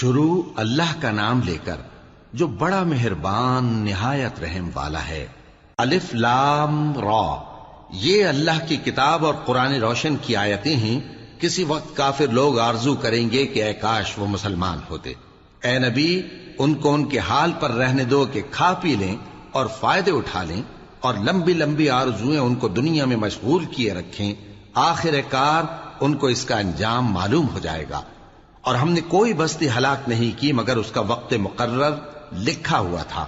شروع اللہ کا نام لے کر جو بڑا مہربان نہایت رحم والا ہے۔ الف لام را، یہ اللہ کی کتاب اور قرآن روشن کی آیتیں ہیں۔ کسی وقت کافر لوگ آرزو کریں گے کہ اے کاش وہ مسلمان ہوتے۔ اے نبی، ان کو ان کے حال پر رہنے دو کہ کھا پی لیں اور فائدے اٹھا لیں، اور لمبی لمبی آرزویں ان کو دنیا میں مشغول کیے رکھیں۔ آخر کار ان کو اس کا انجام معلوم ہو جائے گا۔ اور ہم نے کوئی بستی ہلاک نہیں کی مگر اس کا وقت مقرر لکھا ہوا تھا۔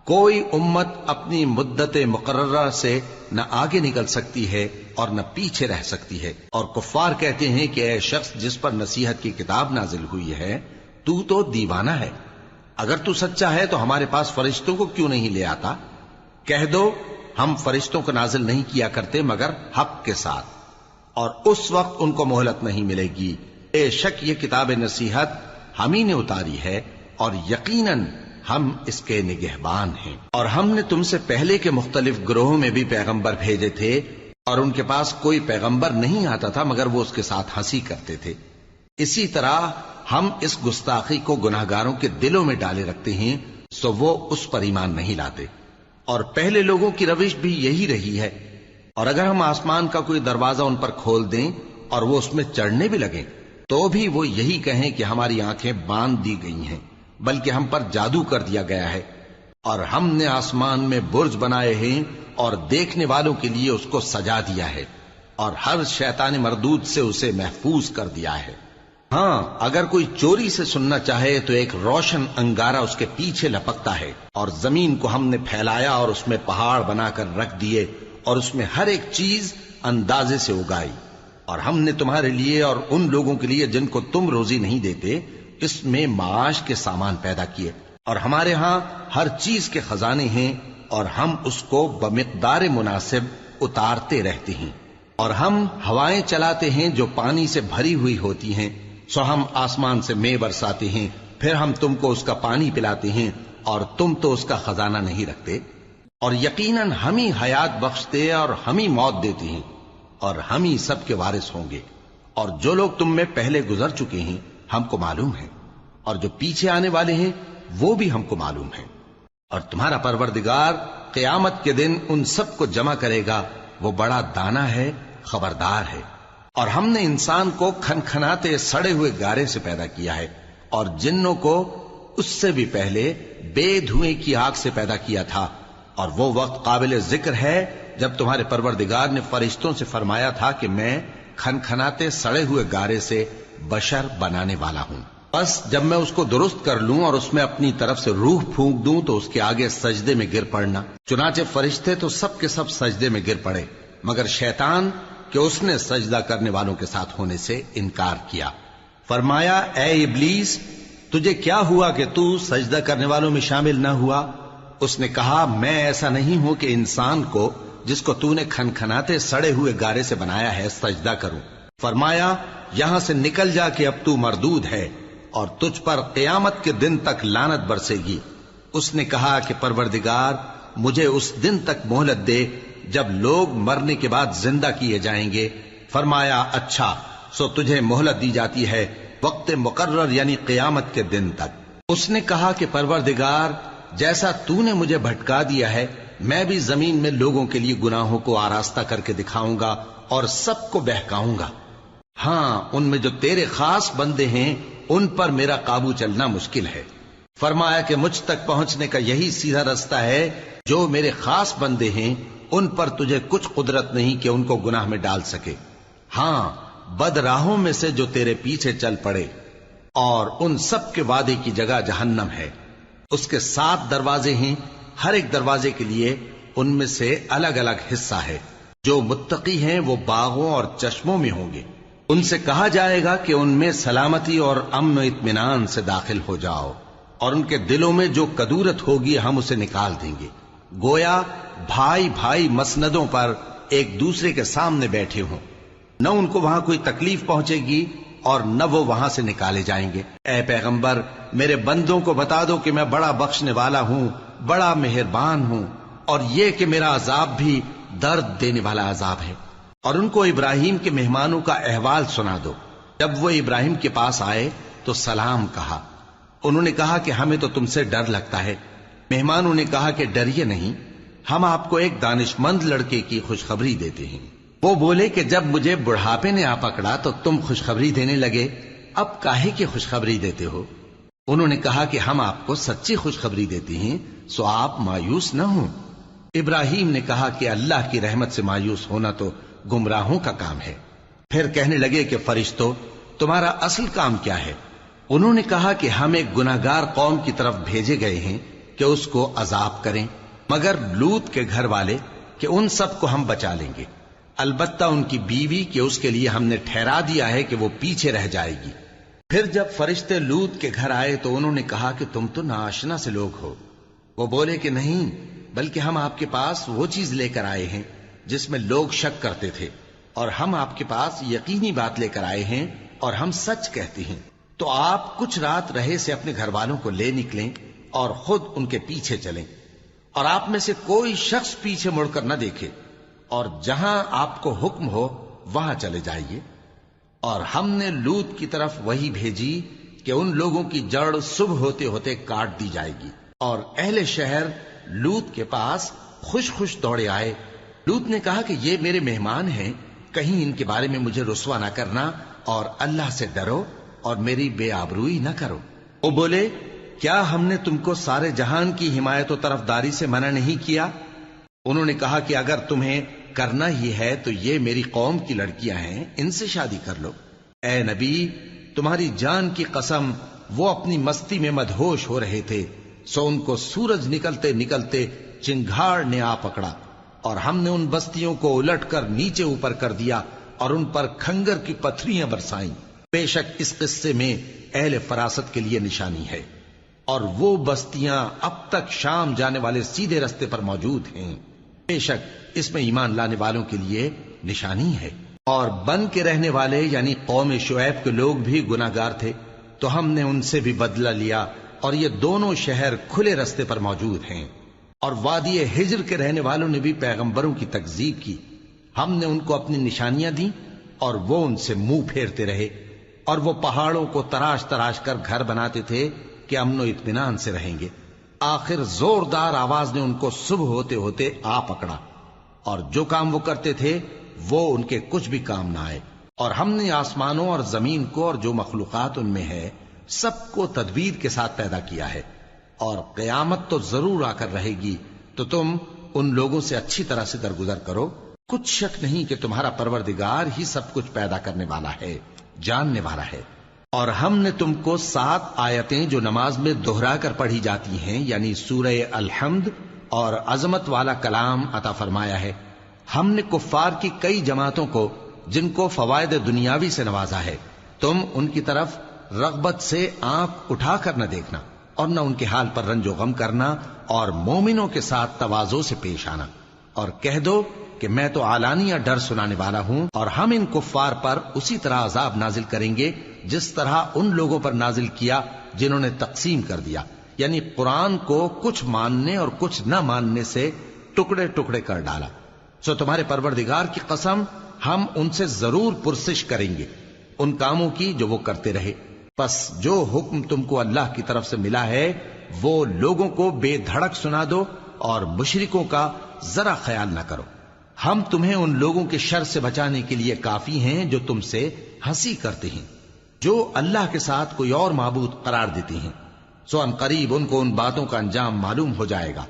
کوئی امت اپنی مدت مقررہ سے نہ آگے نکل سکتی ہے اور نہ پیچھے رہ سکتی ہے۔ اور کفار کہتے ہیں کہ اے شخص جس پر نصیحت کی کتاب نازل ہوئی ہے، تو دیوانہ ہے۔ اگر تو سچا ہے تو ہمارے پاس فرشتوں کو کیوں نہیں لے آتا؟ کہہ دو ہم فرشتوں کو نازل نہیں کیا کرتے مگر حق کے ساتھ، اور اس وقت ان کو مہلت نہیں ملے گی۔ بے شک یہ کتاب نصیحت ہم ہی نے اتاری ہے، اور یقیناً ہم اس کے نگہبان ہیں۔ اور ہم نے تم سے پہلے کے مختلف گروہوں میں بھی پیغمبر بھیجے تھے، اور ان کے پاس کوئی پیغمبر نہیں آتا تھا مگر وہ اس کے ساتھ ہنسی کرتے تھے۔ اسی طرح ہم اس گستاخی کو گناہگاروں کے دلوں میں ڈالے رکھتے ہیں، سو وہ اس پر ایمان نہیں لاتے۔ اور پہلے لوگوں کی روش بھی یہی رہی ہے۔ اور اگر ہم آسمان کا کوئی دروازہ ان پر کھول دیں اور وہ اس میں چڑھنے بھی لگیں تو بھی وہ یہی کہیں کہ ہماری آنکھیں باندھ دی گئی ہیں، بلکہ ہم پر جادو کر دیا گیا ہے۔ اور ہم نے آسمان میں برج بنائے ہیں اور دیکھنے والوں کے لیے اس کو سجا دیا ہے، اور ہر شیطان مردود سے اسے محفوظ کر دیا ہے۔ ہاں، اگر کوئی چوری سے سننا چاہے تو ایک روشن انگارہ اس کے پیچھے لپکتا ہے، اور زمین کو ہم نے پھیلایا اور اس میں پہاڑ بنا کر رکھ دیے، اور اس میں ہر ایک چیز اندازے سے اگائی۔ اور ہم نے تمہارے لیے اور ان لوگوں کے لیے جن کو تم روزی نہیں دیتے اس میں معاش کے سامان پیدا کیے، اور ہمارے ہاں ہر چیز کے خزانے ہیں، اور ہم اس کو بمقدار مناسب اتارتے رہتے ہیں۔ اور ہم ہوائیں چلاتے ہیں جو پانی سے بھری ہوئی ہوتی ہیں، سو ہم آسمان سے مے برساتے ہیں، پھر ہم تم کو اس کا پانی پلاتے ہیں، اور تم تو اس کا خزانہ نہیں رکھتے۔ اور یقیناً ہم ہی حیات بخشتے اور ہم ہی موت دیتے ہیں، اور ہم ہی سب کے وارث ہوں گے۔ اور جو لوگ تم میں پہلے گزر چکے ہیں ہم کو معلوم ہے، اور جو پیچھے آنے والے ہیں وہ بھی ہم کو معلوم ہے۔ اور تمہارا پروردگار قیامت کے دن ان سب کو جمع کرے گا، وہ بڑا دانا ہے، خبردار ہے۔ اور ہم نے انسان کو کھنکھناتے سڑے ہوئے گارے سے پیدا کیا ہے، اور جنوں کو اس سے بھی پہلے بے دھوئیں کی آگ سے پیدا کیا تھا۔ اور وہ وقت قابل ذکر ہے جب تمہارے پروردگار نے فرشتوں سے فرمایا تھا کہ میں کھنکھناتے سڑے ہوئے گارے سے بشر بنانے والا ہوں، بس جب میں اس کو درست کر لوں اور اس میں اپنی طرف سے روح پھونک دوں تو اس کے آگے سجدے میں گر پڑنا۔ چنانچہ فرشتے تو سب کے سب سجدے میں گر پڑے مگر شیطان کہ اس نے سجدہ کرنے والوں کے ساتھ ہونے سے انکار کیا۔ فرمایا اے ابلیس، تجھے کیا ہوا کہ تو سجدہ کرنے والوں میں شامل نہ ہوا؟ اس نے کہا میں ایسا نہیں ہوں کہ انسان کو جس کو تو نے کھنکھناتے سڑے ہوئے گارے سے بنایا ہے سجدہ کروں۔ فرمایا یہاں سے نکل جا کہ اب تو مردود ہے، اور تجھ پر قیامت کے دن تک لعنت برسے گی۔ اس نے کہا کہ پروردگار مجھے اس دن تک مہلت دے جب لوگ مرنے کے بعد زندہ کیے جائیں گے۔ فرمایا اچھا، سو تجھے مہلت دی جاتی ہے وقت مقرر یعنی قیامت کے دن تک۔ اس نے کہا کہ پروردگار جیسا تو نے مجھے بھٹکا دیا ہے میں بھی زمین میں لوگوں کے لیے گناہوں کو آراستہ کر کے دکھاؤں گا اور سب کو بہکاؤں گا۔ ہاں، ان میں جو تیرے خاص بندے ہیں ان پر میرا قابو چلنا مشکل ہے۔ فرمایا کہ مجھ تک پہنچنے کا یہی سیدھا رستہ ہے، جو میرے خاص بندے ہیں ان پر تجھے کچھ قدرت نہیں کہ ان کو گناہ میں ڈال سکے۔ ہاں، بد راہوں میں سے جو تیرے پیچھے چل پڑے، اور ان سب کے وعدے کی جگہ جہنم ہے۔ اس کے 7 دروازے ہیں، ہر ایک دروازے کے لیے ان میں سے الگ الگ حصہ ہے۔ جو متقی ہیں وہ باغوں اور چشموں میں ہوں گے۔ ان سے کہا جائے گا کہ ان میں سلامتی اور امن و اطمینان سے داخل ہو جاؤ، اور ان کے دلوں میں جو کدورت ہوگی ہم اسے نکال دیں گے، گویا بھائی بھائی مسندوں پر ایک دوسرے کے سامنے بیٹھے ہوں۔ نہ ان کو وہاں کوئی تکلیف پہنچے گی اور نہ وہ وہاں سے نکالے جائیں گے۔ اے پیغمبر میرے بندوں کو بتا دو کہ میں بڑا بخشنے والا ہوں، بڑا مہربان ہوں، اور یہ کہ میرا عذاب بھی درد دینے والا عذاب ہے۔ اور ان کو ابراہیم کے مہمانوں کا احوال سنا دو۔ جب وہ ابراہیم کے پاس آئے تو سلام کہا، انہوں نے کہا کہ ہمیں تو تم سے ڈر لگتا ہے۔ مہمانوں نے کہا کہ ڈریے نہیں، ہم آپ کو ایک دانشمند لڑکے کی خوشخبری دیتے ہیں۔ وہ بولے کہ جب مجھے بڑھاپے نے آ پکڑا تو تم خوشخبری دینے لگے، اب کاہے کی خوشخبری دیتے ہو؟ انہوں نے کہا کہ ہم آپ کو سچی خوشخبری دیتے ہیں، سو آپ مایوس نہ ہوں۔ ابراہیم نے کہا کہ اللہ کی رحمت سے مایوس ہونا تو گمراہوں کا کام ہے۔ پھر کہنے لگے کہ فرشتوں، تمہارا اصل کام کیا ہے؟ انہوں نے کہا کہ ہم ایک گناہگار قوم کی طرف بھیجے گئے ہیں کہ اس کو عذاب کریں، مگر لوط کے گھر والے کہ ان سب کو ہم بچا لیں گے، البتہ ان کی بیوی کہ اس کے لیے ہم نے ٹھہرا دیا ہے کہ وہ پیچھے رہ جائے گی۔ پھر جب فرشتے لوط کے گھر آئے تو انہوں نے کہا کہ تم تو ناآشنا سے لوگ ہو۔ وہ بولے کہ نہیں، بلکہ ہم آپ کے پاس وہ چیز لے کر آئے ہیں جس میں لوگ شک کرتے تھے، اور ہم آپ کے پاس یقینی بات لے کر آئے ہیں اور ہم سچ کہتے ہیں۔ تو آپ کچھ رات رہے سے اپنے گھر والوں کو لے نکلیں اور خود ان کے پیچھے چلیں، اور آپ میں سے کوئی شخص پیچھے مڑ کر نہ دیکھے، اور جہاں آپ کو حکم ہو وہاں چلے جائیے۔ اور ہم نے لوط کی طرف وہی بھیجی کہ ان لوگوں کی جڑ صبح ہوتے ہوتے کاٹ دی جائے گی، اور اہل شہر لوط کے پاس خوش خوش دوڑے آئے۔ لوط نے کہا کہ یہ میرے مہمان ہیں، کہیں ان کے بارے میں مجھے رسوا نہ کرنا، اور اللہ سے ڈرو اور میری بے آبروئی نہ کرو۔ وہ بولے، کیا ہم نے تم کو سارے جہان کی حمایت و طرفداری سے منع نہیں کیا؟ انہوں نے کہا کہ اگر تمہیں کرنا ہی ہے تو یہ میری قوم کی لڑکیاں ہیں، ان سے شادی کر لو۔ اے نبی، تمہاری جان کی قسم، وہ اپنی مستی میں مدہوش ہو رہے تھے، سو ان کو سورج نکلتے نکلتے چنگھاڑ نے آ پکڑا، اور ہم نے ان بستیوں کو الٹ کر نیچے اوپر کر دیا اور ان پر کھنگر کی پتھریاں برسائیں۔ بے شک اس قصے میں اہل فراست کے لیے نشانی ہے، اور وہ بستیاں اب تک شام جانے والے سیدھے رستے پر موجود ہیں۔ بے شک اس میں ایمان لانے والوں کے لیے نشانی ہے۔ اور بن کے رہنے والے یعنی قوم شعیب کے لوگ بھی گناہگار تھے، تو ہم نے ان سے بھی بدلہ لیا، اور یہ دونوں شہر کھلے رستے پر موجود ہیں۔ اور وادی ہجر کے رہنے والوں نے بھی پیغمبروں کی تکذیب کی، ہم نے ان کو اپنی نشانیاں دیں اور وہ ان سے منہ پھیرتے رہے، اور وہ پہاڑوں کو تراش تراش کر گھر بناتے تھے کہ امن و اطمینان سے رہیں گے۔ آخر زوردار آواز نے ان کو صبح ہوتے ہوتے آ پکڑا، اور جو کام وہ کرتے تھے وہ ان کے کچھ بھی کام نہ آئے۔ اور ہم نے آسمانوں اور زمین کو اور جو مخلوقات ان میں ہے سب کو تدبیر کے ساتھ پیدا کیا ہے، اور قیامت تو ضرور آ کر رہے گی، تو تم ان لوگوں سے اچھی طرح سے درگزر کرو۔ کچھ شک نہیں کہ تمہارا پروردگار ہی سب کچھ پیدا کرنے والا ہے، جاننے والا ہے۔ اور ہم نے تم کو 7 آیتیں جو نماز میں دہرا کر پڑھی جاتی ہیں، یعنی سورہ الحمد اور عظمت والا کلام عطا فرمایا ہے۔ ہم نے کفار کی کئی جماعتوں کو جن کو فوائد دنیاوی سے نوازا ہے، تم ان کی طرف رغبت سے آنکھ اٹھا کر نہ دیکھنا، اور نہ ان کے حال پر رنج و غم کرنا، اور مومنوں کے ساتھ تواضع سے پیش آنا، اور کہہ دو کہ میں تو اعلانیہ ڈر سنانے والا ہوں، اور ہم ان کفار پر اسی طرح عذاب نازل کریں گے جس طرح ان لوگوں پر نازل کیا جنہوں نے تقسیم کر دیا، یعنی قرآن کو کچھ ماننے اور کچھ نہ ماننے سے ٹکڑے ٹکڑے کر ڈالا۔ سو تمہارے پروردگار کی قسم، ہم ان سے ضرور پرسش کریں گے ان کاموں کی جو وہ کرتے رہے۔ پس جو حکم تم کو اللہ کی طرف سے ملا ہے وہ لوگوں کو بے دھڑک سنا دو، اور مشرکوں کا ذرا خیال نہ کرو۔ ہم تمہیں ان لوگوں کے شر سے بچانے کے لیے کافی ہیں جو تم سے ہنسی کرتے ہیں، جو اللہ کے ساتھ کوئی اور معبود قرار دیتے ہیں، سو ان قریب ان کو ان باتوں کا انجام معلوم ہو جائے گا۔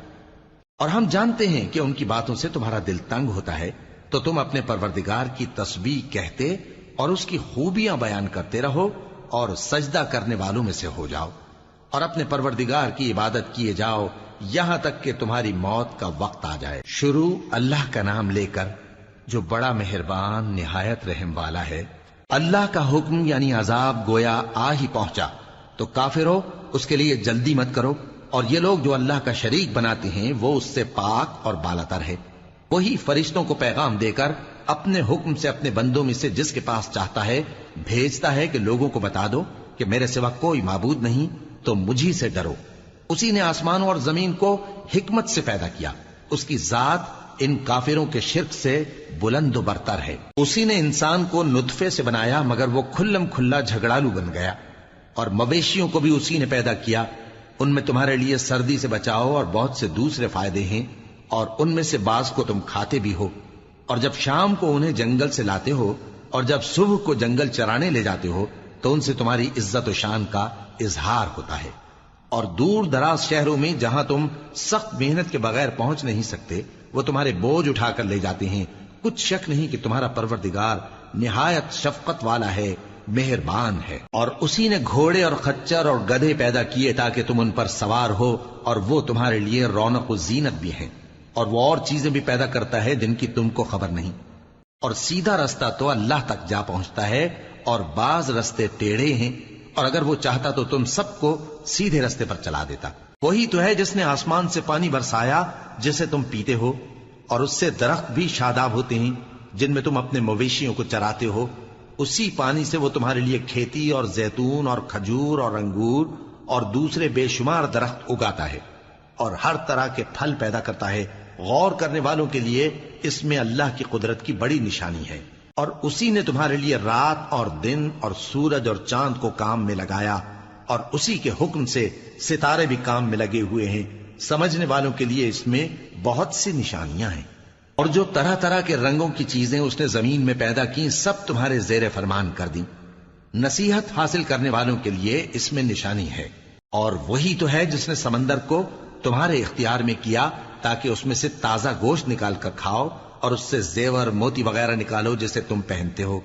اور ہم جانتے ہیں کہ ان کی باتوں سے تمہارا دل تنگ ہوتا ہے، تو تم اپنے پروردگار کی تسبیح کہتے اور اس کی خوبیاں بیان کرتے رہو، اور سجدہ کرنے والوں میں سے ہو جاؤ، اور اپنے پروردگار کی عبادت کیے جاؤ یہاں تک کہ تمہاری موت کا وقت آ جائے۔ شروع اللہ کا نام لے کر جو بڑا مہربان نہایت رحم والا ہے۔ اللہ کا حکم یعنی عذاب گویا آ ہی پہنچا، تو کافرو اس کے لیے جلدی مت کرو، اور یہ لوگ جو اللہ کا شریک بناتے ہیں وہ اس سے پاک اور بالاتر ہے۔ وہی فرشتوں کو پیغام دے کر اپنے حکم سے اپنے بندوں میں سے جس کے پاس چاہتا ہے بھیجتا ہے کہ لوگوں کو بتا دو کہ میرے سوا کوئی معبود نہیں، تو مجھی سے ڈرو۔ اسی نے آسمانوں اور زمین کو حکمت سے پیدا کیا، اس کی ذات ان کافروں کے شرک سے بلند و برتر ہے۔ اسی نے انسان کو نطفے سے بنایا مگر وہ کھلم کھلا جھگڑالو بن گیا، اور مویشیوں کو بھی اسی نے پیدا کیا، ان میں تمہارے لیے سردی سے بچاؤ اور بہت سے دوسرے فائدے ہیں، اور ان میں سے بعض کو تم کھاتے بھی ہو۔ اور جب شام کو انہیں جنگل سے لاتے ہو اور جب صبح کو جنگل چرانے لے جاتے ہو تو ان سے تمہاری عزت و شان کا اظہار ہوتا ہے۔ اور دور دراز شہروں میں جہاں تم سخت محنت کے بغیر پہنچ نہیں سکتے وہ تمہارے بوجھ اٹھا کر لے جاتے ہیں۔ کچھ شک نہیں کہ تمہارا پروردگار نہایت شفقت والا ہے، مہربان ہے۔ اور اسی نے گھوڑے اور خچر اور گدھے پیدا کیے تاکہ تم ان پر سوار ہو، اور وہ تمہارے لیے رونق و زینت بھی ہیں۔ اور وہ اور چیزیں بھی پیدا کرتا ہے جن کی تم کو خبر نہیں۔ اور سیدھا رستہ تو اللہ تک جا پہنچتا ہے، اور بعض رستے ٹیڑھے ہیں، اور اگر وہ چاہتا تو تم سب کو سیدھے رستے پر چلا دیتا۔ وہی تو ہے جس نے آسمان سے پانی برسایا جسے تم پیتے ہو، اور اس سے درخت بھی شاداب ہوتے ہیں جن میں تم اپنے مویشیوں کو چراتے ہو۔ اسی پانی سے وہ تمہارے لیے کھیتی اور زیتون اور کھجور اور انگور اور دوسرے بے شمار درخت اگاتا ہے، اور ہر طرح کے پھل پیدا کرتا ہے۔ غور کرنے والوں کے لیے اس میں اللہ کی قدرت کی بڑی نشانی ہے۔ اور اسی نے تمہارے لیے رات اور دن اور سورج اور چاند کو کام میں لگایا، اور اسی کے حکم سے ستارے بھی کام میں لگے ہوئے ہیں۔ سمجھنے والوں کے لیے اس میں بہت سی نشانیاں ہیں۔ اور جو طرح طرح کے رنگوں کی چیزیں اس نے زمین میں پیدا کی سب تمہارے زیر فرمان کر دیں۔ نصیحت حاصل کرنے والوں کے لیے اس میں نشانی ہے۔ اور وہی تو ہے جس نے سمندر کو تمہارے اختیار میں کیا تاکہ اس میں سے تازہ گوشت نکال کر کھاؤ، اور اس سے زیور موتی وغیرہ نکالو جسے تم پہنتے ہو۔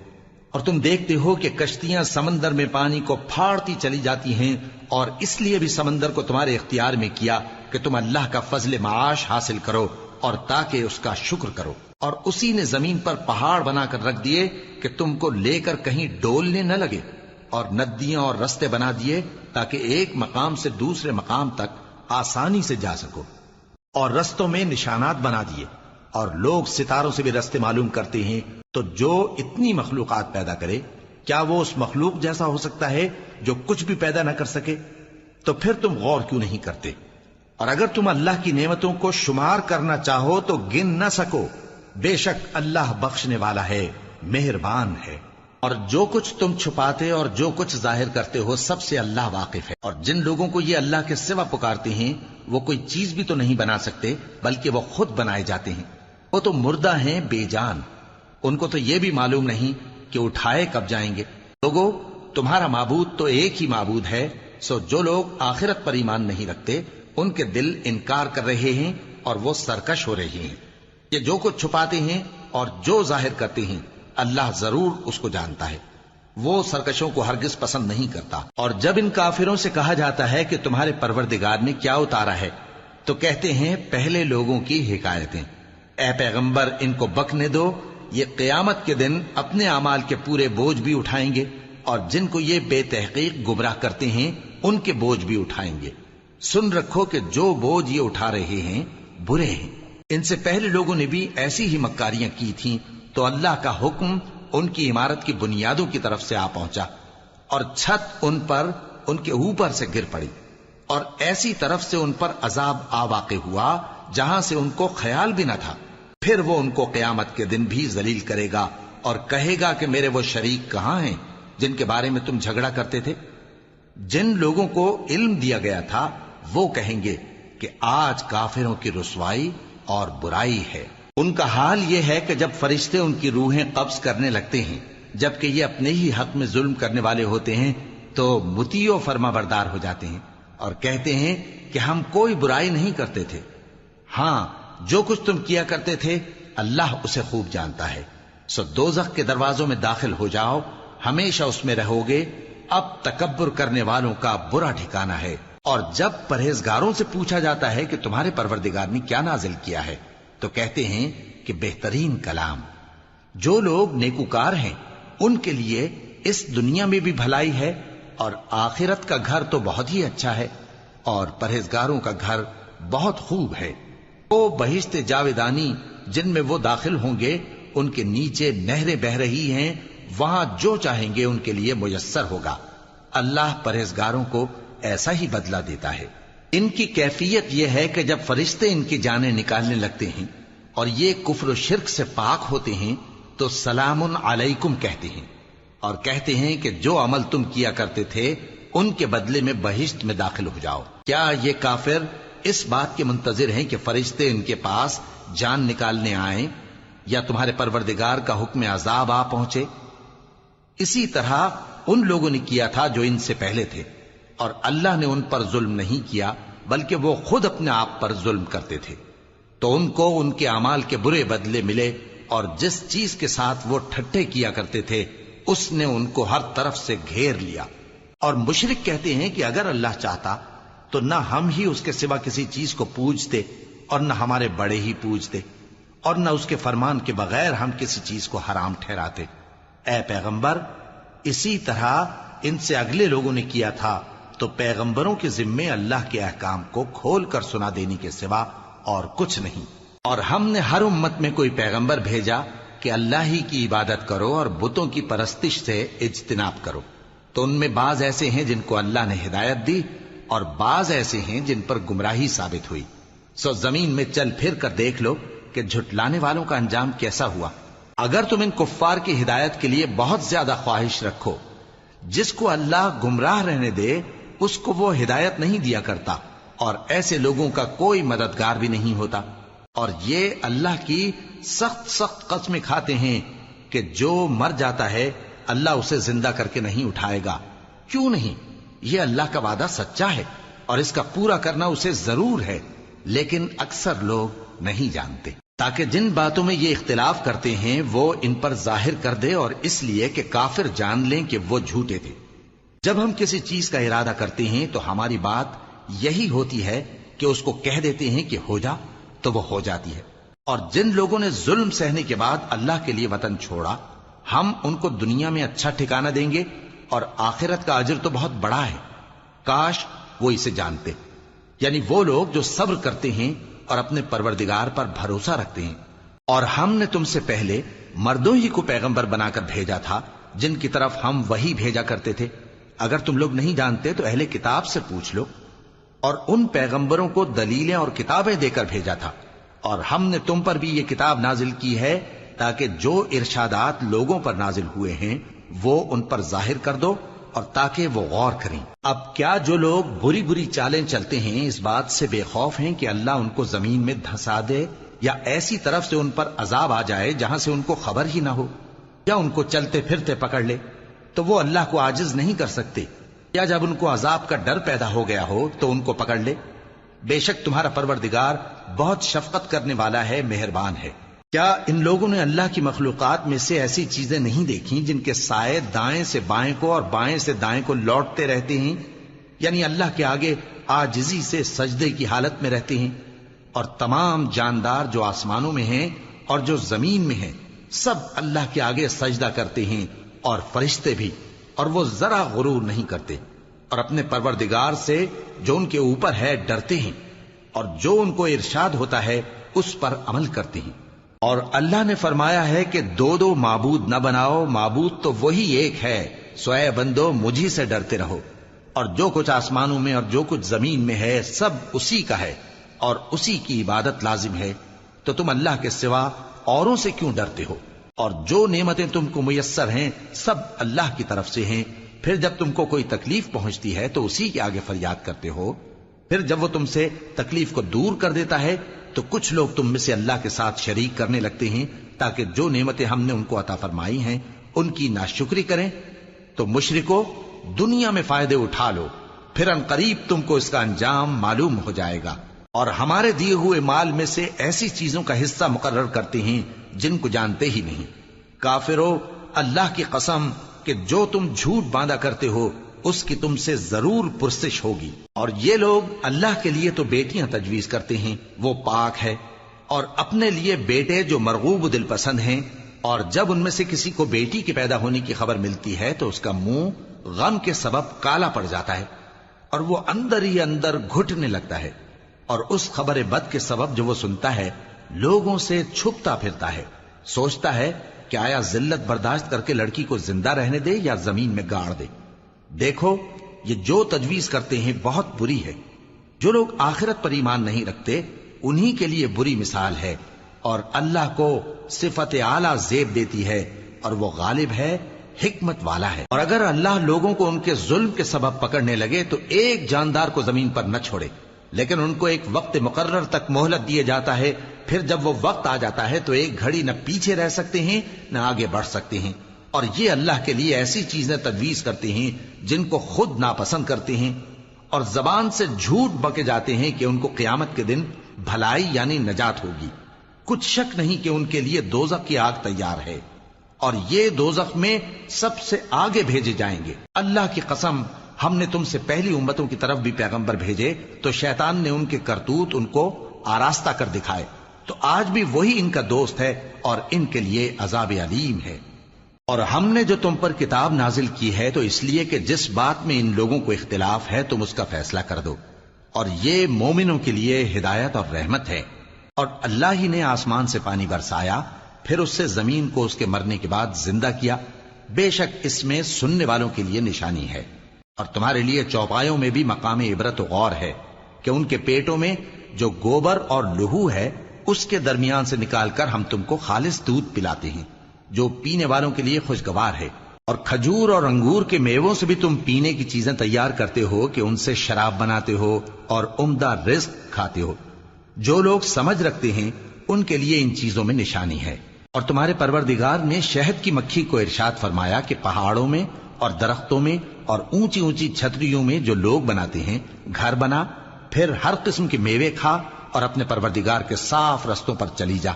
اور تم دیکھتے ہو کہ کشتیاں سمندر میں پانی کو پھاڑتی چلی جاتی ہیں، اور اس لیے بھی سمندر کو تمہارے اختیار میں کیا کہ تم اللہ کا فضل معاش حاصل کرو اور تاکہ اس کا شکر کرو۔ اور اسی نے زمین پر پہاڑ بنا کر رکھ دیے کہ تم کو لے کر کہیں ڈولنے نہ لگے، اور ندیاں اور رستے بنا دیے تاکہ ایک مقام سے دوسرے مقام تک آسانی سے جا سکو، اور رستوں میں نشانات بنا دیے۔ اور لوگ ستاروں سے بھی رستے معلوم کرتے ہیں۔ تو جو اتنی مخلوقات پیدا کرے کیا وہ اس مخلوق جیسا ہو سکتا ہے جو کچھ بھی پیدا نہ کر سکے؟ تو پھر تم غور کیوں نہیں کرتے؟ اور اگر تم اللہ کی نعمتوں کو شمار کرنا چاہو تو گن نہ سکو۔ بے شک اللہ بخشنے والا ہے، مہربان ہے۔ اور جو کچھ تم چھپاتے اور جو کچھ ظاہر کرتے ہو سب سے اللہ واقف ہے۔ اور جن لوگوں کو یہ اللہ کے سوا پکارتے ہیں وہ کوئی چیز بھی تو نہیں بنا سکتے بلکہ وہ خود بنائے جاتے ہیں۔ وہ تو مردہ ہیں بے جان، ان کو تو یہ بھی معلوم نہیں کہ اٹھائے کب جائیں گے۔ لوگو، تمہارا معبود تو ایک ہی معبود ہے، سو جو لوگ آخرت پر ایمان نہیں رکھتے ان کے دل انکار کر رہے ہیں اور وہ سرکش ہو رہے ہیں۔ یہ جو کچھ چھپاتے ہیں اور جو ظاہر کرتے ہیں اللہ ضرور اس کو جانتا ہے، وہ سرکشوں کو ہرگز پسند نہیں کرتا۔ اور جب ان کافروں سے کہا جاتا ہے کہ تمہارے پروردگار نے کیا اتارا ہے تو کہتے ہیں پہلے لوگوں کی حکایتیں۔ اے پیغمبر ان کو بکنے دو، یہ قیامت کے دن اپنے اعمال کے پورے بوجھ بھی اٹھائیں گے، اور جن کو یہ بے تحقیق گمراہ کرتے ہیں ان کے بوجھ بھی اٹھائیں گے۔ سن رکھو کہ جو بوجھ یہ اٹھا رہے ہیں برے ہیں۔ ان سے پہلے لوگوں نے بھی ایسی ہی مکاریاں کی تھیں تو اللہ کا حکم ان کی عمارت کی بنیادوں کی طرف سے آ پہنچا، اور چھت ان پر ان کے اوپر سے گر پڑی، اور ایسی طرف سے ان پر عذاب آ واقع ہوا جہاں سے ان کو خیال بھی نہ تھا۔ پھر وہ ان کو قیامت کے دن بھی ذلیل کرے گا اور کہے گا کہ میرے وہ شریک کہاں ہیں جن کے بارے میں تم جھگڑا کرتے تھے؟ جن لوگوں کو علم دیا گیا تھا وہ کہیں گے کہ آج کافروں کی رسوائی اور برائی ہے۔ ان کا حال یہ ہے کہ جب فرشتے ان کی روحیں قبض کرنے لگتے ہیں جبکہ یہ اپنے ہی حق میں ظلم کرنے والے ہوتے ہیں تو مطیع و فرما بردار ہو جاتے ہیں اور کہتے ہیں کہ ہم کوئی برائی نہیں کرتے تھے۔ ہاں، جو کچھ تم کیا کرتے تھے اللہ اسے خوب جانتا ہے۔ سو دوزخ کے دروازوں میں داخل ہو جاؤ، ہمیشہ اس میں رہو گے۔ اب تکبر کرنے والوں کا برا ٹھکانہ ہے۔ اور جب پرہیزگاروں سے پوچھا جاتا ہے کہ تمہارے پروردگار نے کیا نازل کیا ہے تو کہتے ہیں کہ بہترین کلام۔ جو لوگ نیکوکار ہیں ان کے لیے اس دنیا میں بھی بھلائی ہے اور آخرت کا گھر تو بہت ہی اچھا ہے، اور پرہیزگاروں کا گھر بہت خوب ہے۔ وہ بہشت جاویدانی جن میں وہ داخل ہوں گے ان کے نیچے نہریں بہہ رہی ہیں، وہاں جو چاہیں گے ان کے لیے میسر ہوگا۔ اللہ پرہیزگاروں کو ایسا ہی بدلہ دیتا ہے۔ ان کی کیفیت یہ ہے کہ جب فرشتے ان کی جانیں نکالنے لگتے ہیں اور یہ کفر و شرک سے پاک ہوتے ہیں تو سلام علیکم کہتے ہیں، اور کہتے ہیں کہ جو عمل تم کیا کرتے تھے ان کے بدلے میں بہشت میں داخل ہو جاؤ۔ کیا یہ کافر اس بات کے منتظر ہیں کہ فرشتے ان کے پاس جان نکالنے آئیں یا تمہارے پروردگار کا حکم عذاب آ پہنچے؟ اسی طرح ان لوگوں نے کیا تھا جو ان سے پہلے تھے، اور اللہ نے ان پر ظلم نہیں کیا بلکہ وہ خود اپنے آپ پر ظلم کرتے تھے۔ تو ان کو ان کے اعمال کے برے بدلے ملے، اور جس چیز کے ساتھ وہ ٹھٹھے کیا کرتے تھے اس نے ان کو ہر طرف سے گھیر لیا۔ اور مشرک کہتے ہیں کہ اگر اللہ چاہتا تو نہ ہم ہی اس کے سوا کسی چیز کو پوجتے اور نہ ہمارے بڑے ہی پوجتے، اور نہ اس کے فرمان کے بغیر ہم کسی چیز کو حرام ٹھہراتے۔ اے پیغمبر، اسی طرح ان سے اگلے لوگوں نے کیا تھا، تو پیغمبروں کے ذمے اللہ کے احکام کو کھول کر سنا دینے کے سوا اور کچھ نہیں۔ اور ہم نے ہر امت میں کوئی پیغمبر بھیجا کہ اللہ ہی کی عبادت کرو اور بتوں کی پرستش سے اجتناب کرو، تو ان میں بعض ایسے ہیں جن کو اللہ نے ہدایت دی اور بعض ایسے ہیں جن پر گمراہی ثابت ہوئی۔ سو زمین میں چل پھر کر دیکھ لو کہ جھٹلانے والوں کا انجام کیسا ہوا۔ اگر تم ان کفار کی ہدایت کے لیے بہت زیادہ خواہش رکھو، جس کو اللہ گمراہ رہنے دے اس کو وہ ہدایت نہیں دیا کرتا، اور ایسے لوگوں کا کوئی مددگار بھی نہیں ہوتا۔ اور یہ اللہ کی سخت سخت قسمیں کھاتے ہیں کہ جو مر جاتا ہے اللہ اسے زندہ کر کے نہیں اٹھائے گا۔ کیوں نہیں؟ یہ اللہ کا وعدہ سچا ہے اور اس کا پورا کرنا اسے ضرور ہے، لیکن اکثر لوگ نہیں جانتے۔ تاکہ جن باتوں میں یہ اختلاف کرتے ہیں وہ ان پر ظاہر کر دے، اور اس لیے کہ کافر جان لیں کہ وہ جھوٹے تھے۔ جب ہم کسی چیز کا ارادہ کرتے ہیں تو ہماری بات یہی ہوتی ہے کہ اس کو کہہ دیتے ہیں کہ ہو جا، تو وہ ہو جاتی ہے۔ اور جن لوگوں نے ظلم سہنے کے بعد اللہ کے لیے وطن چھوڑا، ہم ان کو دنیا میں اچھا ٹھکانہ دیں گے، اور آخرت کا اجر تو بہت بڑا ہے۔ کاش وہ اسے جانتے، یعنی وہ لوگ جو صبر کرتے ہیں اور اپنے پروردگار پر بھروسہ رکھتے ہیں۔ اور ہم نے تم سے پہلے مردوں ہی کو پیغمبر بنا کر بھیجا تھا جن کی طرف ہم وہی بھیجا کرتے تھے۔ اگر تم لوگ نہیں جانتے تو اہل کتاب سے پوچھ لو۔ اور ان پیغمبروں کو دلیلیں اور کتابیں دے کر بھیجا تھا، اور ہم نے تم پر بھی یہ کتاب نازل کی ہے تاکہ جو ارشادات لوگوں پر نازل ہوئے ہیں وہ ان پر ظاہر کر دو، اور تاکہ وہ غور کریں۔ اب کیا جو لوگ بری بری چالیں چلتے ہیں اس بات سے بے خوف ہیں کہ اللہ ان کو زمین میں دھسا دے، یا ایسی طرف سے ان پر عذاب آ جائے جہاں سے ان کو خبر ہی نہ ہو، یا ان کو چلتے پھرتے پکڑ لے؟ تو وہ اللہ کو عاجز نہیں کر سکتے، یا جب ان کو عذاب کا ڈر پیدا ہو گیا ہو تو ان کو پکڑ لے؟ بے شک تمہارا پروردگار بہت شفقت کرنے والا ہے، مہربان ہے۔ کیا ان لوگوں نے اللہ کی مخلوقات میں سے ایسی چیزیں نہیں دیکھی جن کے سائے دائیں سے بائیں کو اور بائیں سے دائیں کو لوٹتے رہتے ہیں، یعنی اللہ کے آگے عاجزی سے سجدے کی حالت میں رہتے ہیں؟ اور تمام جاندار جو آسمانوں میں ہیں اور جو زمین میں ہیں سب اللہ کے آگے سجدہ کرتے ہیں، اور فرشتے بھی، اور وہ ذرا غرور نہیں کرتے، اور اپنے پروردگار سے جو ان کے اوپر ہے ڈرتے ہیں، اور جو ان کو ارشاد ہوتا ہے اس پر عمل کرتے ہیں۔ اور اللہ نے فرمایا ہے کہ دو دو معبود نہ بناؤ، معبود تو وہی ایک ہے، سو اے بندو مجھی سے ڈرتے رہو۔ اور جو کچھ آسمانوں میں اور جو کچھ زمین میں ہے سب اسی کا ہے، اور اسی کی عبادت لازم ہے، تو تم اللہ کے سوا اوروں سے کیوں ڈرتے ہو؟ اور جو نعمتیں تم کو میسر ہیں سب اللہ کی طرف سے ہیں۔ پھر جب تم کو کوئی تکلیف پہنچتی ہے تو اسی کے آگے فریاد کرتے ہو، پھر جب وہ تم سے تکلیف کو دور کر دیتا ہے تو کچھ لوگ تم میں سے اللہ کے ساتھ شریک کرنے لگتے ہیں تاکہ جو نعمتیں ہم نے ان کو عطا فرمائی ہیں ان کی ناشکری کریں۔ تو مشرکو، دنیا میں فائدے اٹھا لو، پھر ان قریب تم کو اس کا انجام معلوم ہو جائے گا۔ اور ہمارے دیے ہوئے مال میں سے ایسی چیزوں کا حصہ مقرر کرتے ہیں جن کو جانتے ہی نہیں۔ کافرو، اللہ کی قسم کہ جو تم جھوٹ باندھا کرتے ہو اس کی تم سے ضرور پرسش ہوگی۔ اور یہ لوگ اللہ کے لیے تو بیٹیاں تجویز کرتے ہیں، وہ پاک ہے، اور اپنے لیے بیٹے جو مرغوب دل پسند ہیں، اور جب ان میں سے کسی کو بیٹی کے پیدا ہونے کی خبر ملتی ہے تو اس کا منہ غم کے سبب کالا پڑ جاتا ہے، اور وہ اندر ہی اندر گھٹنے لگتا ہے، اور اس خبر بد کے سبب جو وہ سنتا ہے لوگوں سے چھپتا پھرتا ہے، سوچتا ہے کہ آیا ذلت برداشت کر کے لڑکی کو زندہ رہنے دے یا زمین میں گاڑ دے۔ دیکھو، یہ جو تجویز کرتے ہیں بہت بری ہے۔ جو لوگ آخرت پر ایمان نہیں رکھتے انہی کے لیے بری مثال ہے، اور اللہ کو صفت اعلیٰ زیب دیتی ہے، اور وہ غالب ہے حکمت والا ہے۔ اور اگر اللہ لوگوں کو ان کے ظلم کے سبب پکڑنے لگے تو ایک جاندار کو زمین پر نہ چھوڑے، لیکن ان کو ایک وقت مقرر تک مہلت دیے جاتا ہے، پھر جب وہ وقت آ جاتا ہے تو ایک گھڑی نہ پیچھے رہ سکتے ہیں نہ آگے بڑھ سکتے ہیں۔ اور یہ اللہ کے لیے ایسی چیزیں تجویز کرتے ہیں جن کو خود ناپسند کرتے ہیں، اور زبان سے جھوٹ بکے جاتے ہیں کہ ان کو قیامت کے دن بھلائی یعنی نجات ہوگی۔ کچھ شک نہیں کہ ان کے لیے دوزخ کی آگ تیار ہے، اور یہ دوزخ میں سب سے آگے بھیجے جائیں گے۔ اللہ کی قسم، ہم نے تم سے پہلی امتوں کی طرف بھی پیغمبر بھیجے تو شیطان نے ان کے کرتوت ان کو آراستہ کر دکھائے، تو آج بھی وہی ان کا دوست ہے اور ان کے لیے عذاب علیم ہے۔ اور ہم نے جو تم پر کتاب نازل کی ہے تو اس لیے کہ جس بات میں ان لوگوں کو اختلاف ہے تم اس کا فیصلہ کر دو، اور یہ مومنوں کے لیے ہدایت اور رحمت ہے۔ اور اللہ ہی نے آسمان سے پانی برسایا، پھر اس سے زمین کو اس کے مرنے کے بعد زندہ کیا، بے شک اس میں سننے والوں کے لیے نشانی ہے۔ اور تمہارے لیے چوپایوں میں بھی مقام عبرت و غور ہے کہ ان کے پیٹوں میں جو گوبر اور لہو ہے اس کے درمیان سے نکال کر ہم تم کو خالص دودھ پلاتے ہیں جو پینے والوں کے لیے خوشگوار ہے، اور کھجور اور انگور کے میووں سے بھی تم پینے کی چیزیں تیار کرتے ہو کہ ان سے شراب بناتے ہو اور عمدہ رزق کھاتے ہو۔ جو لوگ سمجھ رکھتے ہیں ان کے لیے ان چیزوں میں نشانی ہے۔ اور تمہارے پروردگار نے شہد کی مکھی کو ارشاد فرمایا کہ پہاڑوں میں اور درختوں میں اور اونچی اونچی چھتریوں میں جو لوگ بناتے ہیں گھر بنا، پھر ہر قسم کے میوے کھا اور اپنے پروردگار کے صاف رستوں پر چلی جا۔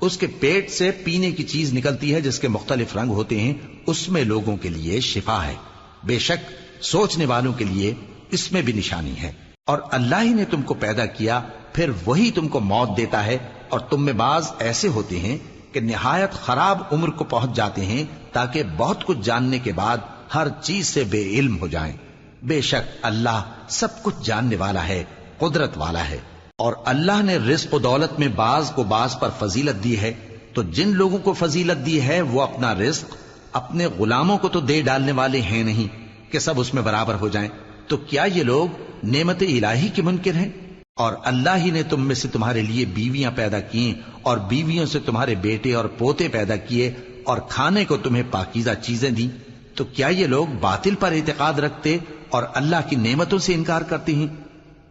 اس کے پیٹ سے پینے کی چیز نکلتی ہے جس کے مختلف رنگ ہوتے ہیں، اس میں لوگوں کے لیے شفا ہے، بے شک سوچنے والوں کے لیے اس میں بھی نشانی ہے۔ اور اللہ ہی نے تم کو پیدا کیا، پھر وہی تم کو موت دیتا ہے، اور تم میں بعض ایسے ہوتے ہیں کہ نہایت خراب عمر کو پہنچ جاتے ہیں تاکہ بہت کچھ جاننے کے بعد ہر چیز سے بے علم ہو جائیں۔ بے شک اللہ سب کچھ جاننے والا ہے، قدرت والا ہے۔ اور اللہ نے رزق و دولت میں بعض کو بعض پر فضیلت دی ہے، تو جن لوگوں کو فضیلت دی ہے وہ اپنا رزق اپنے غلاموں کو تو دے ڈالنے والے ہیں نہیں کہ سب اس میں برابر ہو جائیں، تو کیا یہ لوگ نعمت الہی کے منکر ہیں؟ اور اللہ ہی نے تم میں سے تمہارے لیے بیویاں پیدا کی اور بیویوں سے تمہارے بیٹے اور پوتے پیدا کیے اور کھانے کو تمہیں پاکیزہ چیزیں دیں، تو کیا یہ لوگ باطل پر اعتقاد رکھتے اور اللہ کی نعمتوں سے انکار کرتے ہیں؟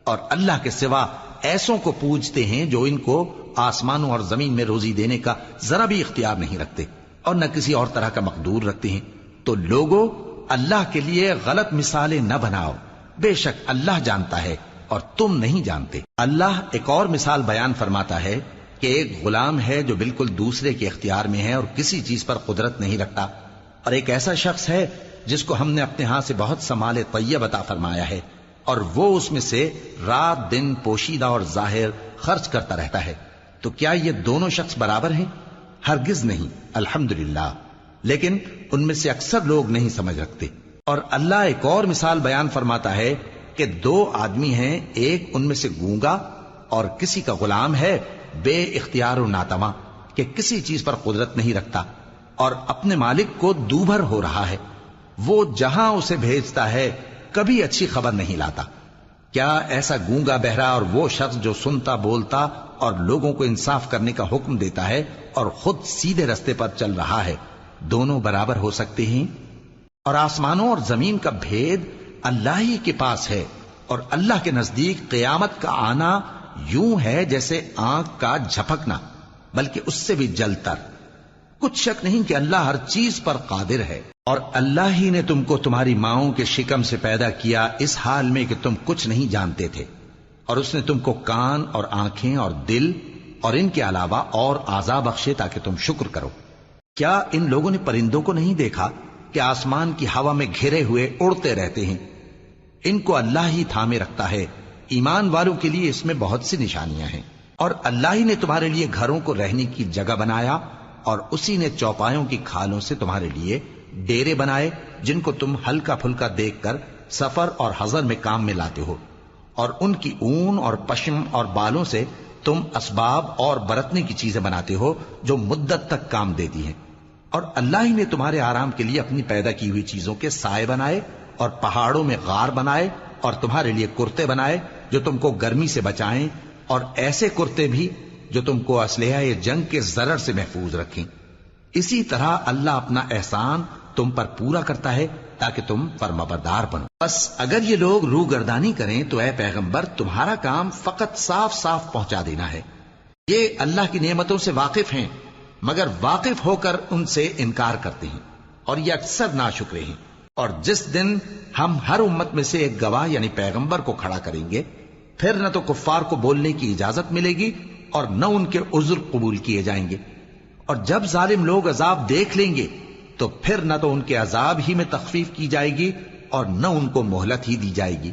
اور اللہ کے سوا ایسوں کو پوجتے ہیں جو ان کو آسمانوں اور زمین میں روزی دینے کا ذرا بھی اختیار نہیں رکھتے اور نہ کسی اور طرح کا مقدور رکھتے ہیں۔ تو لوگوں، اللہ کے لیے غلط مثالیں نہ بناؤ، بے شک اللہ جانتا ہے اور تم نہیں جانتے۔ اللہ ایک اور مثال بیان فرماتا ہے کہ ایک غلام ہے جو بالکل دوسرے کے اختیار میں ہے اور کسی چیز پر قدرت نہیں رکھتا، اور ایک ایسا شخص ہے جس کو ہم نے اپنے ہاں سے بہت سا مال طیب عطا فرمایا ہے اور وہ اس میں سے رات دن پوشیدہ اور ظاہر خرچ کرتا رہتا ہے، تو کیا یہ دونوں شخص برابر ہیں؟ ہرگز نہیں، الحمدللہ، لیکن ان میں سے اکثر لوگ نہیں سمجھ رکھتے۔ اور اللہ ایک اور مثال بیان فرماتا ہے کہ دو آدمی ہیں، ایک ان میں سے گونگا اور کسی کا غلام ہے بے اختیار و ناتواں کہ کسی چیز پر قدرت نہیں رکھتا اور اپنے مالک کو دوبھر ہو رہا ہے، وہ جہاں اسے بھیجتا ہے کبھی اچھی خبر نہیں لاتا۔ کیا ایسا گونگا بہرا اور وہ شخص جو سنتا بولتا اور لوگوں کو انصاف کرنے کا حکم دیتا ہے اور خود سیدھے رستے پر چل رہا ہے، دونوں برابر ہو سکتے ہیں؟ اور آسمانوں اور زمین کا بھید اللہ ہی کے پاس ہے، اور اللہ کے نزدیک قیامت کا آنا یوں ہے جیسے آنکھ کا جھپکنا، بلکہ اس سے بھی جل تر۔ کچھ شک نہیں کہ اللہ ہر چیز پر قادر ہے۔ اور اللہ ہی نے تم کو تمہاری ماؤں کے شکم سے پیدا کیا اس حال میں کہ تم کچھ نہیں جانتے تھے، اور اس نے تم کو کان اور آنکھیں اور دل اور ان کے علاوہ اور اعضاء بخشے تاکہ تم شکر کرو۔ کیا ان لوگوں نے پرندوں کو نہیں دیکھا کہ آسمان کی ہوا میں گھرے ہوئے اڑتے رہتے ہیں؟ ان کو اللہ ہی تھامے رکھتا ہے۔ ایمان والوں کے لیے اس میں بہت سی نشانیاں ہیں۔ اور اللہ ہی نے تمہارے لیے گھروں کو رہنے کی جگہ بنایا، اور اسی نے چوپایوں کی کھالوں سے تمہارے لیے ڈیرے بنائے جن کو تم ہلکا پھلکا دیکھ کر سفر اور حضر میں کام میں لاتے ہو، اور ان کی اون اور پشم اور بالوں سے تم اسباب اور برتنے کی چیزیں بناتے ہو جو مدت تک کام دیتی ہیں۔ اور اللہ ہی نے تمہارے آرام کے لیے اپنی پیدا کی ہوئی چیزوں کے سائے بنائے اور پہاڑوں میں غار بنائے اور تمہارے لیے کرتے بنائے جو تم کو گرمی سے بچائیں، اور ایسے کرتے بھی جو تم کو اسلحہ جنگ کے ضرر سے محفوظ رکھیں۔ اسی طرح اللہ اپنا احسان تم پر پورا کرتا ہے تاکہ تم فرمانبردار بنو۔ بس اگر یہ لوگ روگردانی کریں تو اے پیغمبر تمہارا کام فقط صاف صاف پہنچا دینا ہے۔ یہ اللہ کی نعمتوں سے واقف ہیں مگر واقف ہو کر ان سے انکار کرتے ہیں اور یہ اکثر ناشکرے ہیں۔ اور جس دن ہم ہر امت میں سے ایک گواہ یعنی پیغمبر کو کھڑا کریں گے، پھر نہ تو کفار کو بولنے کی اجازت ملے گی اور نہ ان کے عذر قبول کیے جائیں گے۔ اور جب ظالم لوگ عذاب دیکھ لیں گے تو پھر نہ تو ان کے عذاب ہی میں تخفیف کی جائے گی اور نہ ان کو مہلت ہی دی جائے گی۔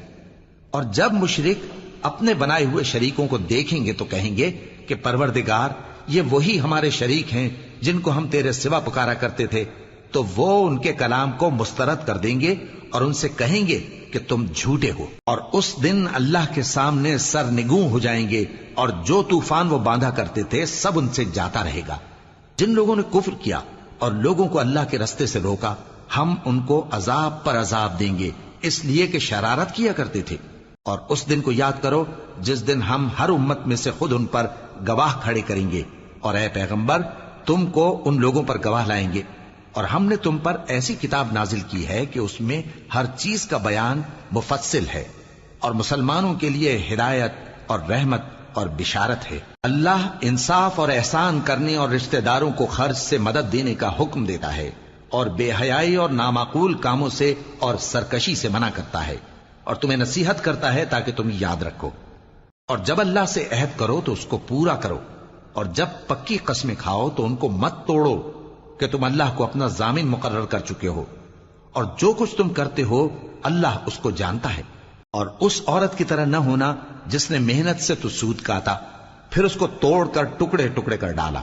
اور جب مشرک اپنے بنائے ہوئے شریکوں کو دیکھیں گے تو کہیں گے کہ پروردگار یہ وہی ہمارے شریک ہیں جن کو ہم تیرے سوا پکارا کرتے تھے، تو وہ ان کے کلام کو مسترد کر دیں گے اور ان سے کہیں گے کہ تم جھوٹے ہو۔ اور اس دن اللہ کے سامنے سرنگوں ہو جائیں گے اور جو طوفان وہ باندھا کرتے تھے سب ان سے جاتا رہے گا۔ جن لوگوں نے کفر کیا اور لوگوں کو اللہ کے رستے سے روکا، ہم ان کو عذاب پر عذاب دیں گے اس لیے کہ شرارت کیا کرتے تھے۔ اور اس دن کو یاد کرو جس دن ہم ہر امت میں سے خود ان پر گواہ کھڑے کریں گے، اور اے پیغمبر تم کو ان لوگوں پر گواہ لائیں گے۔ اور ہم نے تم پر ایسی کتاب نازل کی ہے کہ اس میں ہر چیز کا بیان مفصل ہے اور مسلمانوں کے لیے ہدایت اور رحمت اور بشارت ہے۔ اللہ انصاف اور احسان کرنے اور رشتہ داروں کو خرچ سے مدد دینے کا حکم دیتا ہے اور بے حیائی اور نامعقول کاموں سے اور سرکشی سے منع کرتا ہے، اور تمہیں نصیحت کرتا ہے تاکہ تم یاد رکھو۔ اور جب اللہ سے عہد کرو تو اس کو پورا کرو، اور جب پکی قسمیں کھاؤ تو ان کو مت توڑو کہ تم اللہ کو اپنا ضامن مقرر کر چکے ہو، اور جو کچھ تم کرتے ہو اللہ اس کو جانتا ہے۔ اور اس عورت کی طرح نہ ہونا جس نے محنت سے تو سود کاتا پھر اس کو توڑ کر ٹکڑے ٹکڑے کر ڈالا،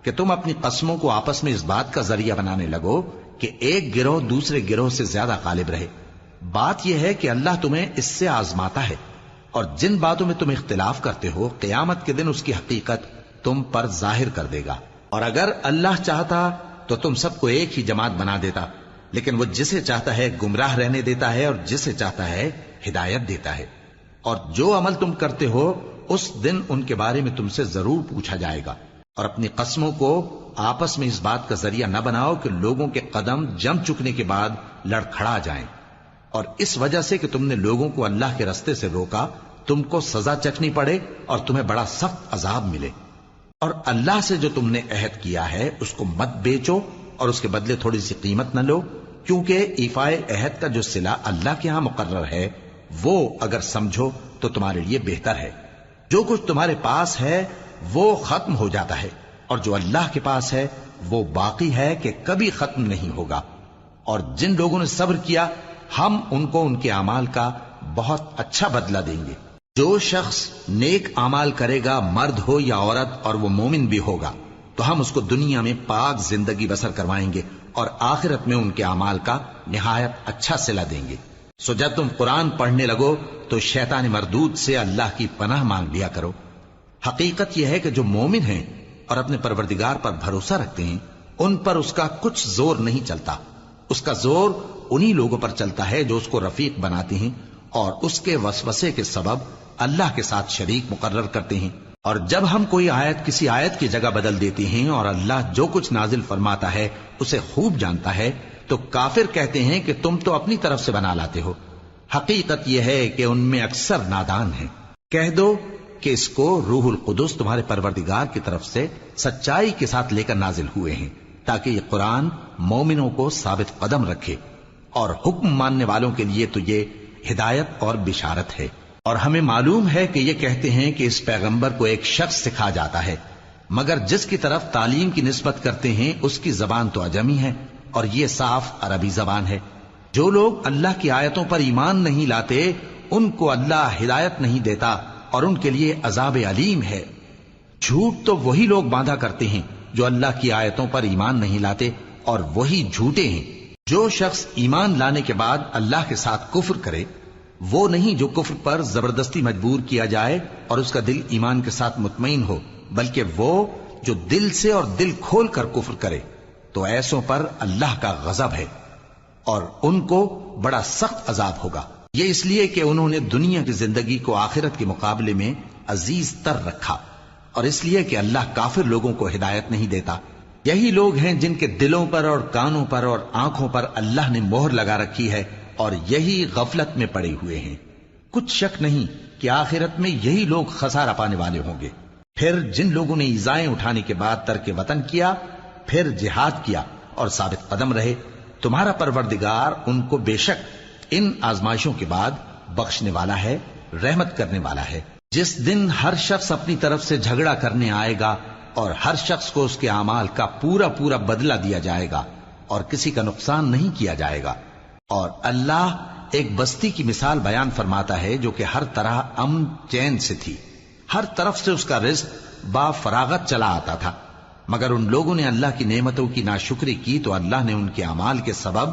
کہ تم اپنی قسموں کو آپس میں اس بات کا ذریعہ بنانے لگو کہ ایک گروہ دوسرے گروہ سے زیادہ غالب رہے۔ بات یہ ہے کہ اللہ تمہیں اس سے آزماتا ہے، اور جن باتوں میں تم اختلاف کرتے ہو قیامت کے دن اس کی حقیقت تم پر ظاہر کر دے گا۔ اور اگر اللہ چاہتا تو تم سب کو ایک ہی جماعت بنا دیتا، لیکن وہ جسے چاہتا ہے گمراہ رہنے دیتا ہے اور جسے چاہتا ہے ہدایت دیتا ہے۔ اور جو عمل تم کرتے ہو اس دن ان کے بارے میں تم سے ضرور پوچھا جائے گا۔ اور اپنی قسموں کو آپس میں اس بات کا ذریعہ نہ بناؤ کہ لوگوں کے قدم جم چکنے کے بعد لڑکھڑا جائیں، اور اس وجہ سے کہ تم نے لوگوں کو اللہ کے رستے سے روکا تم کو سزا چکھنی پڑے اور تمہیں بڑا سخت عذاب ملے۔ اور اللہ سے جو تم نے عہد کیا ہے اس کو مت بیچو اور اس کے بدلے تھوڑی سی قیمت نہ لو، کیونکہ ایفائے عہد کا جو صلہ اللہ کے ہاں مقرر ہے وہ اگر سمجھو تو تمہارے لیے بہتر ہے۔ جو کچھ تمہارے پاس ہے وہ ختم ہو جاتا ہے، اور جو اللہ کے پاس ہے وہ باقی ہے کہ کبھی ختم نہیں ہوگا۔ اور جن لوگوں نے صبر کیا ہم ان کو ان کے اعمال کا بہت اچھا بدلہ دیں گے۔ جو شخص نیک اعمال کرے گا مرد ہو یا عورت اور وہ مومن بھی ہوگا تو ہم اس کو دنیا میں پاک زندگی بسر کروائیں گے اور آخرت میں ان کے اعمال کا نہایت اچھا صلہ دیں گے۔ سو جب تم قرآن پڑھنے لگو تو شیطان مردود سے اللہ کی پناہ مانگ لیا کرو۔ حقیقت یہ ہے کہ جو مومن ہیں اور اپنے پروردگار پر بھروسہ رکھتے ہیں ان پر اس کا کچھ زور نہیں چلتا۔ اس کا زور انہی لوگوں پر چلتا ہے جو اس کو رفیق بناتے ہیں اور اس کے وسوسے کے سبب اللہ کے ساتھ شریک مقرر کرتے ہیں۔ اور جب ہم کوئی آیت کسی آیت کی جگہ بدل دیتے ہیں اور اللہ جو کچھ نازل فرماتا ہے اسے خوب جانتا ہے تو کافر کہتے ہیں کہ تم تو اپنی طرف سے بنا لاتے ہو۔ حقیقت یہ ہے کہ ان میں اکثر نادان ہیں۔ کہہ دو کہ اس کو روح القدس تمہارے پروردگار کی طرف سے سچائی کے ساتھ لے کر نازل ہوئے ہیں تاکہ یہ قرآن مومنوں کو ثابت قدم رکھے، اور حکم ماننے والوں کے لیے تو یہ ہدایت اور بشارت ہے۔ اور ہمیں معلوم ہے کہ یہ کہتے ہیں کہ اس پیغمبر کو ایک شخص سکھا جاتا ہے، مگر جس کی طرف تعلیم کی نسبت کرتے ہیں اس کی زبان تو عجمی ہے اور یہ صاف عربی زبان ہے۔ جو لوگ اللہ کی آیتوں پر ایمان نہیں لاتے ان کو اللہ ہدایت نہیں دیتا اور ان کے لیے عذاب علیم ہے۔ جھوٹ تو وہی لوگ باندھا کرتے ہیں جو اللہ کی آیتوں پر ایمان نہیں لاتے، اور وہی جھوٹے ہیں۔ جو شخص ایمان لانے کے بعد اللہ کے ساتھ کفر کرے وہ نہیں جو کفر پر زبردستی مجبور کیا جائے اور اس کا دل ایمان کے ساتھ مطمئن ہو، بلکہ وہ جو دل سے اور دل کھول کر کفر کرے، تو ایسوں پر اللہ کا غضب ہے اور ان کو بڑا سخت عذاب ہوگا۔ یہ اس لیے کہ انہوں نے دنیا کی زندگی کو آخرت کے مقابلے میں عزیز تر رکھا، اور اس لیے کہ اللہ کافر لوگوں کو ہدایت نہیں دیتا۔ یہی لوگ ہیں جن کے دلوں پر اور کانوں پر اور آنکھوں پر اللہ نے مہر لگا رکھی ہے اور یہی غفلت میں پڑے ہوئے ہیں۔ کچھ شک نہیں کہ آخرت میں یہی لوگ خسارہ پانے والے ہوں گے۔ پھر جن لوگوں نے ایذائیں اٹھانے کے بعد ترک وطن کیا، پھر جہاد کیا اور ثابت قدم رہے، تمہارا پروردگار ان کو بے شک ان آزمائشوں کے بعد بخشنے والا ہے، رحمت کرنے والا ہے۔ جس دن ہر شخص اپنی طرف سے جھگڑا کرنے آئے گا اور ہر شخص کو اس کے اعمال کا پورا پورا بدلہ دیا جائے گا اور کسی کا نقصان نہیں کیا جائے گا۔ اور اللہ ایک بستی کی مثال بیان فرماتا ہے جو کہ ہر طرح امن چین سے تھی، ہر طرف سے اس کا رزق با فراغت چلا آتا تھا، مگر ان لوگوں نے اللہ کی نعمتوں کی ناشکری کی تو اللہ نے ان کے اعمال کے سبب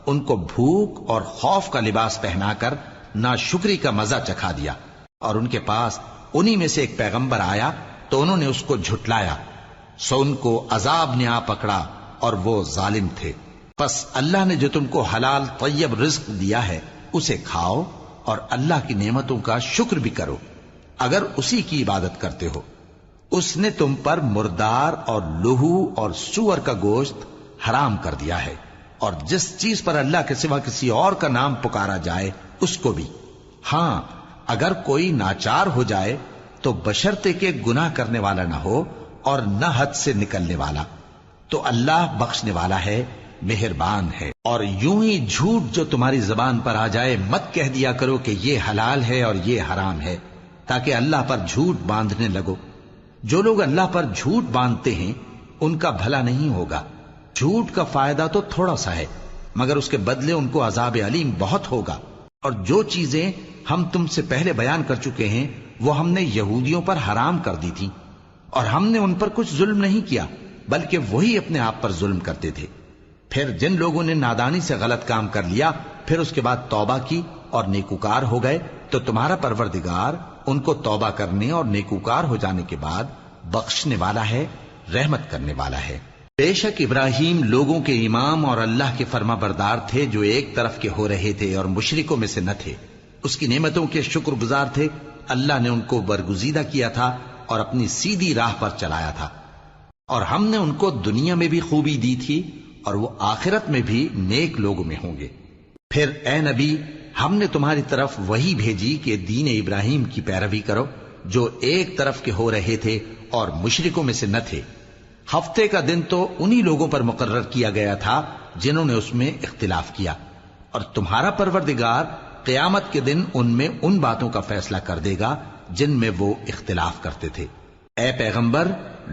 ان کو بھوک اور خوف کا لباس پہنا کر ناشکری کا مزہ چکھا دیا۔ اور ان کے پاس انہی میں سے ایک پیغمبر آیا تو انہوں نے اس کو جھٹلایا، سو ان کو عذاب نے آ پکڑا اور وہ ظالم تھے۔ پس اللہ نے جو تم کو حلال طیب رزق دیا ہے اسے کھاؤ اور اللہ کی نعمتوں کا شکر بھی کرو اگر اسی کی عبادت کرتے ہو۔ اس نے تم پر مردار اور لہو اور سور کا گوشت حرام کر دیا ہے، اور جس چیز پر اللہ کے سوا کسی اور کا نام پکارا جائے اس کو بھی۔ ہاں، اگر کوئی ناچار ہو جائے تو بشرطے کہ گناہ کرنے والا نہ ہو اور نہ حد سے نکلنے والا، تو اللہ بخشنے والا ہے، مہربان ہے۔ اور یوں ہی جھوٹ جو تمہاری زبان پر آ جائے مت کہہ دیا کرو کہ یہ حلال ہے اور یہ حرام ہے، تاکہ اللہ پر جھوٹ باندھنے لگو۔ جو لوگ اللہ پر جھوٹ باندھتے ہیں ان کا بھلا نہیں ہوگا۔ جھوٹ کا فائدہ تو تھوڑا سا ہے، مگر اس کے بدلے ان کو عذاب علیم بہت ہوگا۔ اور جو چیزیں ہم تم سے پہلے بیان کر چکے ہیں وہ ہم نے یہودیوں پر حرام کر دی تھی، اور ہم نے ان پر کچھ ظلم نہیں کیا بلکہ وہی اپنے آپ پر ظلم کرتے تھے۔ پھر جن لوگوں نے نادانی سے غلط کام کر لیا پھر اس کے بعد توبہ کی اور نیکوکار ہو گئے تو تمہارا پروردگار ان کو توبہ کرنے اور نیکوکار ہو جانے کے بعد بخشنے والا ہے، رحمت کرنے والا ہے۔ بے شک ابراہیم لوگوں کے امام اور اللہ کے فرما بردار تھے جو ایک طرف کے ہو رہے تھے اور مشرکوں میں سے نہ تھے۔ اس کی نعمتوں کے شکر گزار تھے۔ اللہ نے ان کو برگزیدہ کیا تھا اور اپنی سیدھی راہ پر چلایا تھا، اور ہم نے ان کو دنیا میں بھی خوبی دی تھی اور وہ آخرت میں بھی نیک لوگوں میں ہوں گے۔ پھر اے نبی، ہم نے تمہاری طرف وہی بھیجی کہ دین ابراہیم کی پیروی کرو جو ایک طرف کے ہو رہے تھے اور مشرکوں میں سے نہ تھے۔ ہفتے کا دن تو انہی لوگوں پر مقرر کیا گیا تھا جنہوں نے اس میں اختلاف کیا، اور تمہارا پروردگار قیامت کے دن ان میں ان باتوں کا فیصلہ کر دے گا جن میں وہ اختلاف کرتے تھے۔ اے پیغمبر،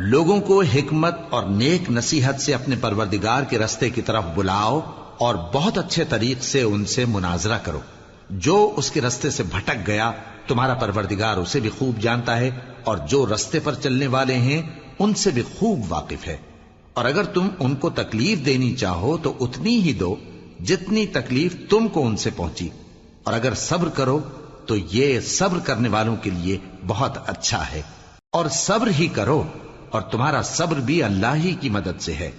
لوگوں کو حکمت اور نیک نصیحت سے اپنے پروردگار کے رستے کی طرف بلاؤ اور بہت اچھے طریق سے ان سے مناظرہ کرو۔ جو اس کے رستے سے بھٹک گیا تمہارا پروردگار اسے بھی خوب جانتا ہے، اور جو رستے پر چلنے والے ہیں ان سے بھی خوب واقف ہے۔ اور اگر تم ان کو تکلیف دینی چاہو تو اتنی ہی دو جتنی تکلیف تم کو ان سے پہنچی، اور اگر صبر کرو تو یہ صبر کرنے والوں کے لیے بہت اچھا ہے۔ اور صبر ہی کرو، اور تمہارا صبر بھی اللہ ہی کی مدد سے ہے،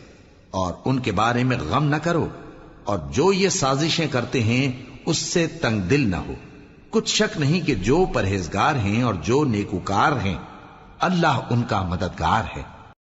اور ان کے بارے میں غم نہ کرو، اور جو یہ سازشیں کرتے ہیں اس سے تنگ دل نہ ہو۔ کچھ شک نہیں کہ جو پرہیزگار ہیں اور جو نیکوکار ہیں اللہ ان کا مددگار ہے۔